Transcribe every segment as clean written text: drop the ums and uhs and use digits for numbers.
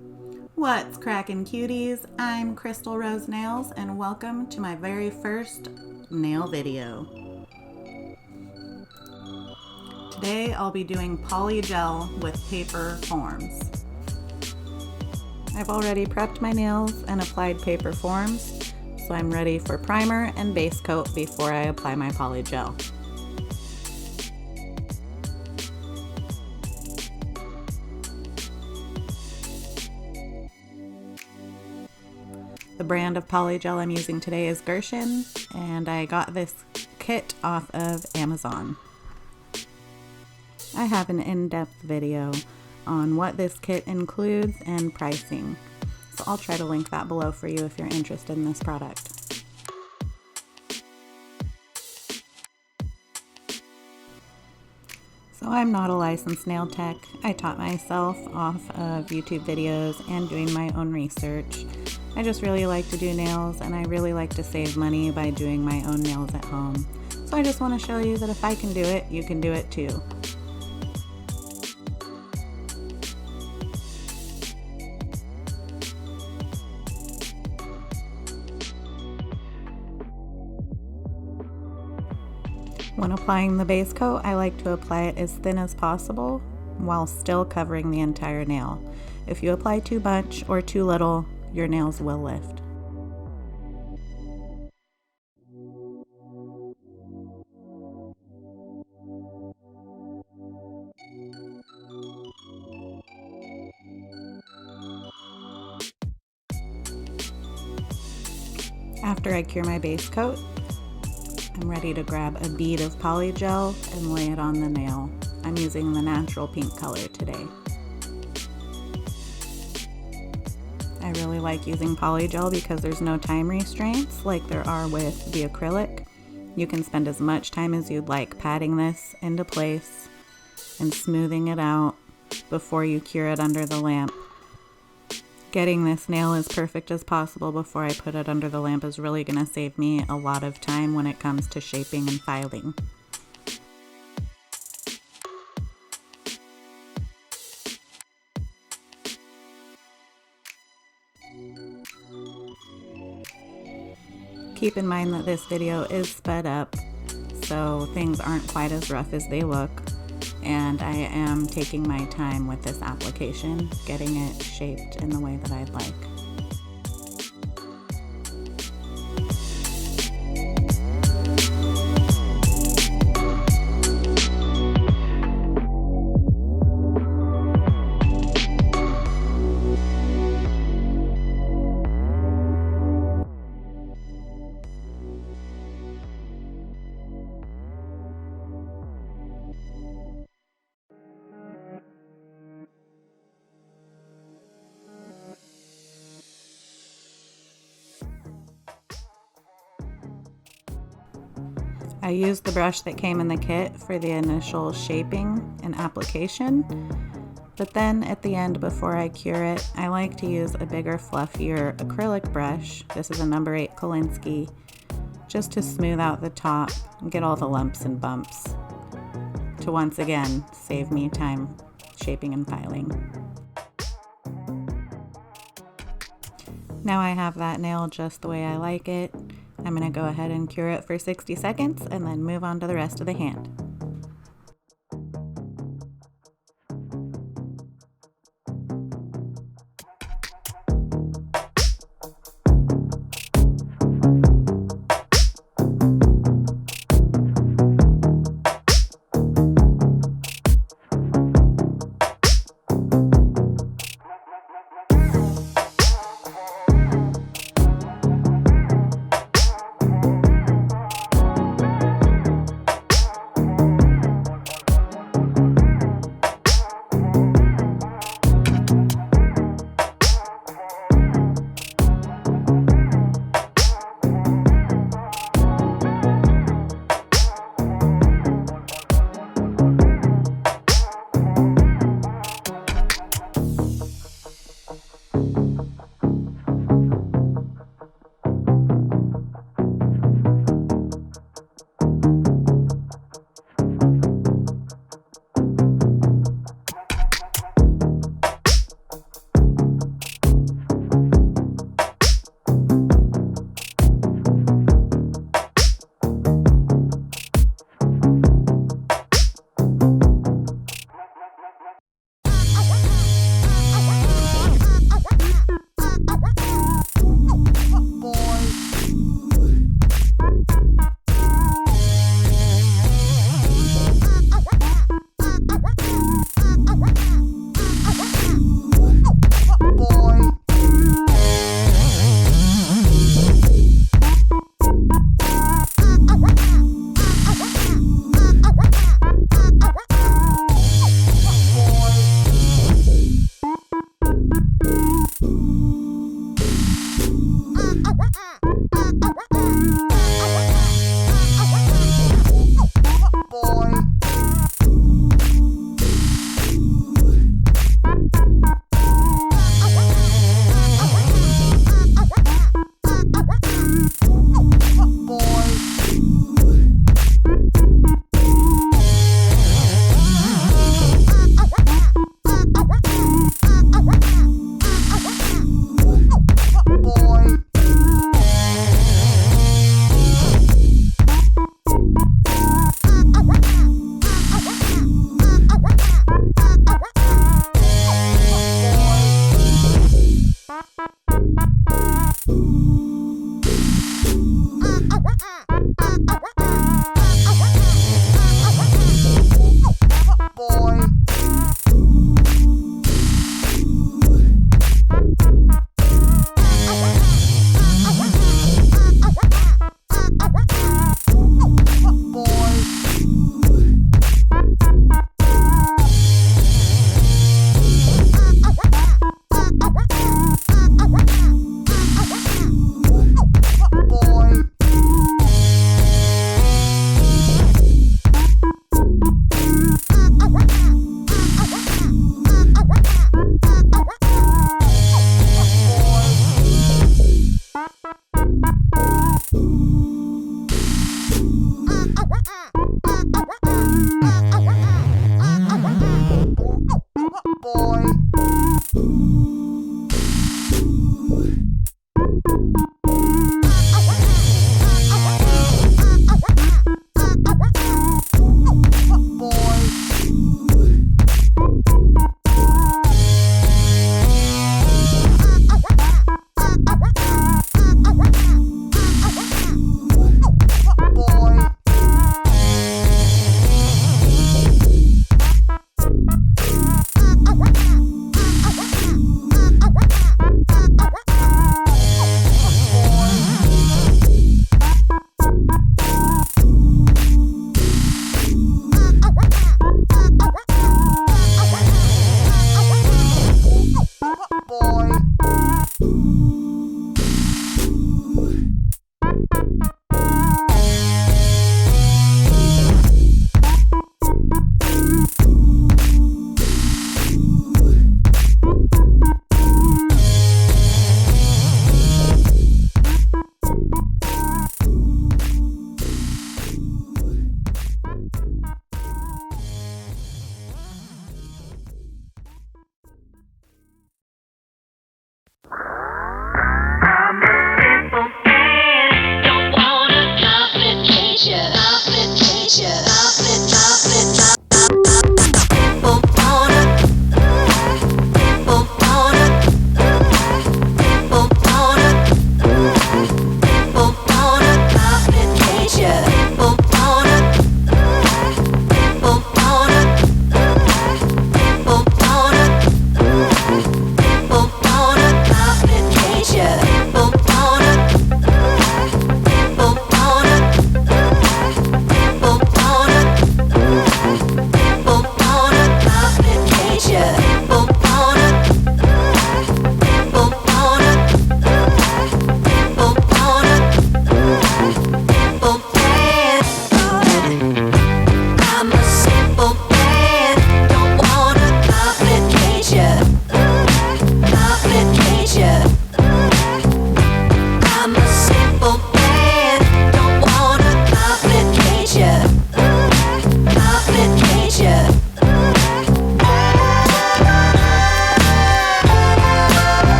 What's crackin' cuties? I'm Crystal Rose Nails and welcome to my very first nail video. Today I'll be doing polygel with paper forms. I've already prepped my nails and applied paper forms, so I'm ready for primer and base coat before I apply my polygel. The brand of polygel I'm using today is Gershon, and I got this kit off of Amazon. I have an in-depth video on what this kit includes and pricing, so I'll try to link that below for you if you're interested in this product. So I'm not a licensed nail tech. I taught myself off of YouTube videos and doing my own research. I just really like to do nails, and I really like to save money by doing my own nails at home. So I just want to show you that if I can do it, you can do it too. When applying the base coat, I like to apply it as thin as possible while still covering the entire nail. If you apply too much or too little, your nails will lift. After I cure my base coat, I'm ready to grab a bead of polygel and lay it on the nail. I'm using the natural pink color today. I really like using polygel because there's no time restraints like there are with the acrylic. You can spend as much time as you'd like patting this into place and smoothing it out before you cure it under the lamp. Getting this nail as perfect as possible before I put it under the lamp is really going to save me a lot of time when it comes to shaping and filing. Keep in mind that this video is sped up, so things aren't quite as rough as they look, and I am taking my time with this application, getting it shaped in the way that I'd like. I used the brush that came in the kit for the initial shaping and application, but then at the end before I cure it, I like to use a bigger, fluffier acrylic brush. This is a number 8 Kolinsky, just to smooth out the top and get all the lumps and bumps to once again save me time shaping and filing. Now I have that nail just the way I like it. I'm going to go ahead and cure it for 60 seconds and then move on to the rest of the hand.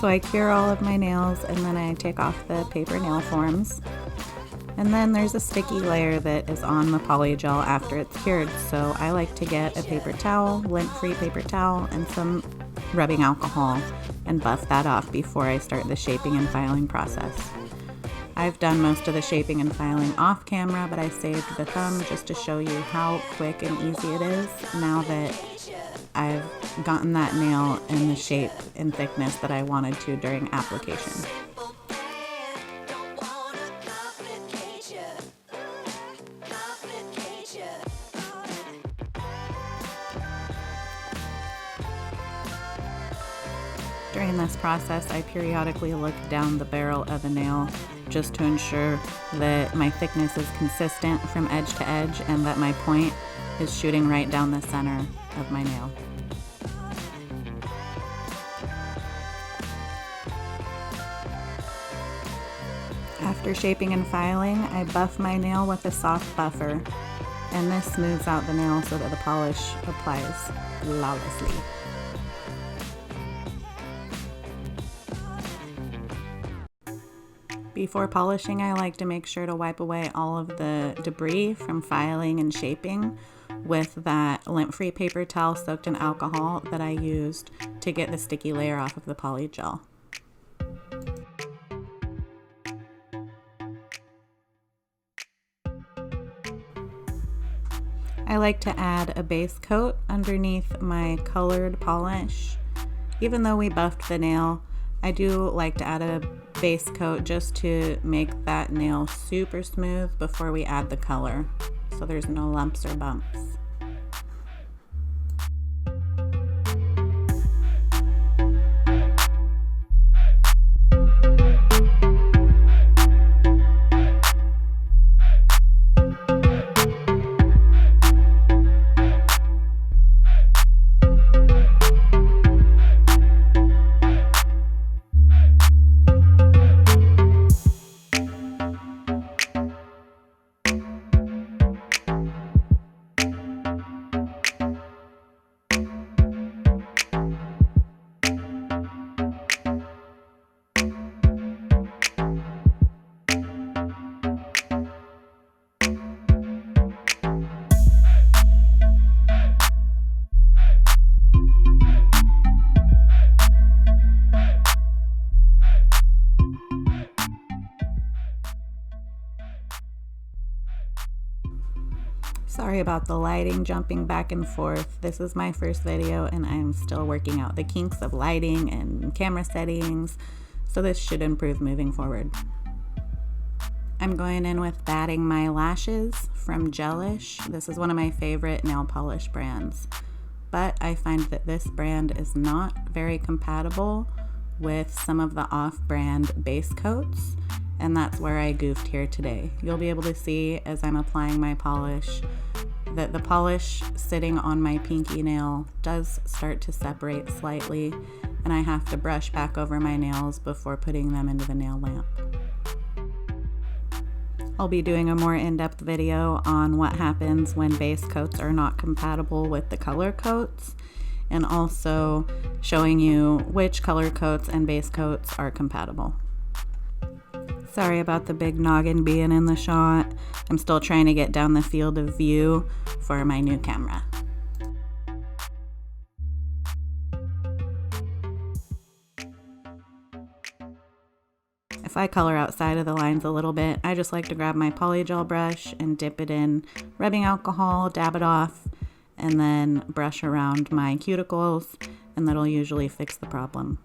So I cure all of my nails and then I take off the paper nail forms. And then there's a sticky layer that is on the polygel after it's cured. So I like to get a paper towel, lint-free paper towel, and some rubbing alcohol and buff that off before I start the shaping and filing process. I've done most of the shaping and filing off camera, but I saved the thumb just to show you how quick and easy it is now that I've gotten that nail in the shape and thickness that I wanted to during application. During this process, I periodically look down the barrel of the nail just to ensure that my thickness is consistent from edge to edge and that my point is shooting right down the center of my nail. After shaping and filing, I buff my nail with a soft buffer, and this smooths out the nail so that the polish applies flawlessly. Before polishing, I like to make sure to wipe away all of the debris from filing and shaping with that lint-free paper towel soaked in alcohol that I used to get the sticky layer off of the polygel. I like to add a base coat underneath my colored polish. Even though we buffed the nail, I do like to add a base coat just to make that nail super smooth before we add the color, so there's no lumps or bumps. Sorry about the lighting jumping back and forth. This is my first video and I'm still working out the kinks of lighting and camera settings, so this should improve moving forward. I'm going in with batting my lashes from Gelish. This is one of my favorite nail polish brands, but I find that this brand is not very compatible with some of the off-brand base coats, and that's where I goofed here today. You'll be able to see as I'm applying my polish that the polish sitting on my pinky nail does start to separate slightly, and I have to brush back over my nails before putting them into the nail lamp. I'll be doing a more in-depth video on what happens when base coats are not compatible with the color coats, and also showing you which color coats and base coats are compatible. Sorry about the big noggin being in the shot. I'm still trying to get down the field of view for my new camera. If I color outside of the lines a little bit, I just like to grab my polygel brush and dip it in rubbing alcohol, dab it off, and then brush around my cuticles, and that'll usually fix the problem.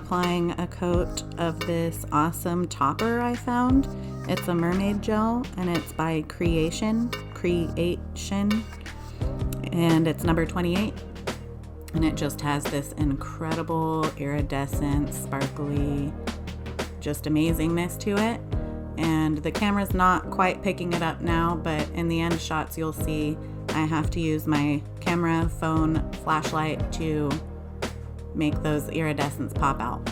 applying a coat of this awesome topper I found. It's a Mermaid gel and it's by Creation, and it's number 28. And it just has this incredible iridescent, sparkly, just amazingness to it. And the camera's not quite picking it up now, but in the end shots you'll see I have to use my camera, phone, flashlight to make those iridescents pop out.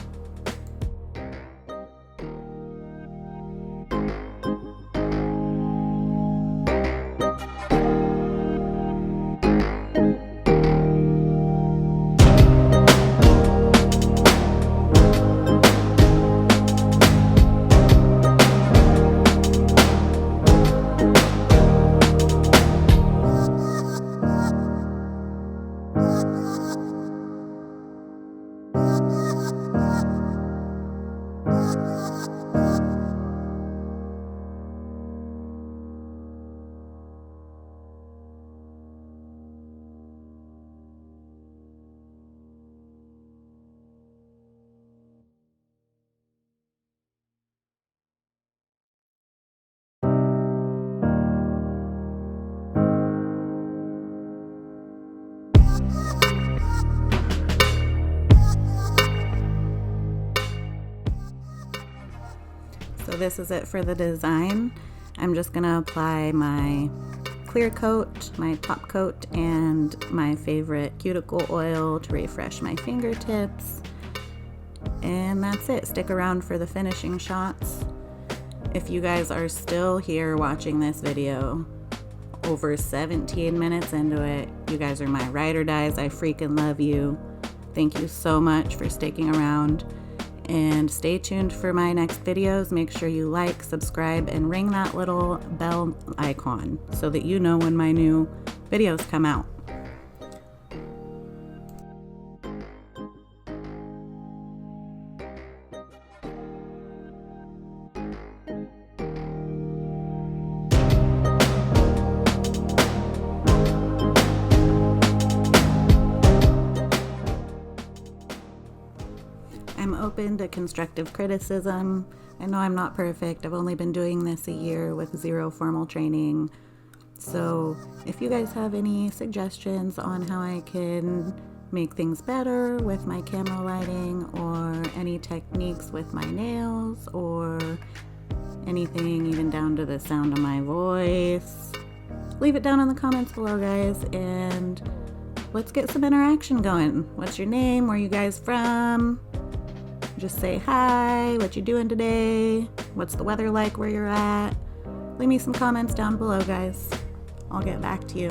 So this is it for the design. I'm just gonna apply my clear coat, my top coat, and my favorite cuticle oil to refresh my fingertips. And that's it. Stick around for the finishing shots. If you guys are still here watching this video, over 17 minutes into it, you guys are my ride or dies. I freaking love you. Thank you so much for sticking around. And stay tuned for my next videos. Make sure you like, subscribe, and ring that little bell icon so that you know when my new videos come out. I'm open to constructive criticism. I know I'm not perfect. I've only been doing this a year with 0 formal training. So if you guys have any suggestions on how I can make things better with my camera lighting, or any techniques with my nails, or anything even down to the sound of my voice, leave it down in the comments below, guys, and let's get some interaction going. What's your name? Where are you guys from? Just say hi, what you doing today? What's the weather like where you're at? Leave me some comments down below, guys. I'll get back to you.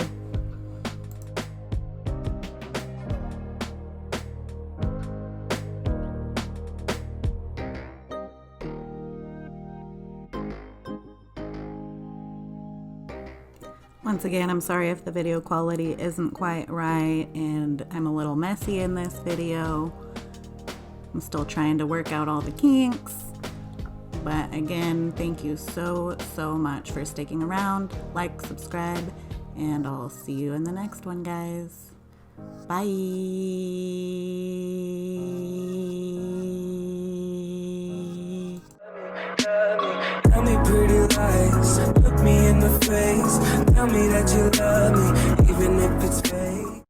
Once again, I'm sorry if the video quality isn't quite right and I'm a little messy in this video. I'm still trying to work out all the kinks. But again, thank you so much for sticking around. Like, subscribe, and I'll see you in the next one, guys. Bye. Tell me pretty lies, look me in the face. Tell me that you love me.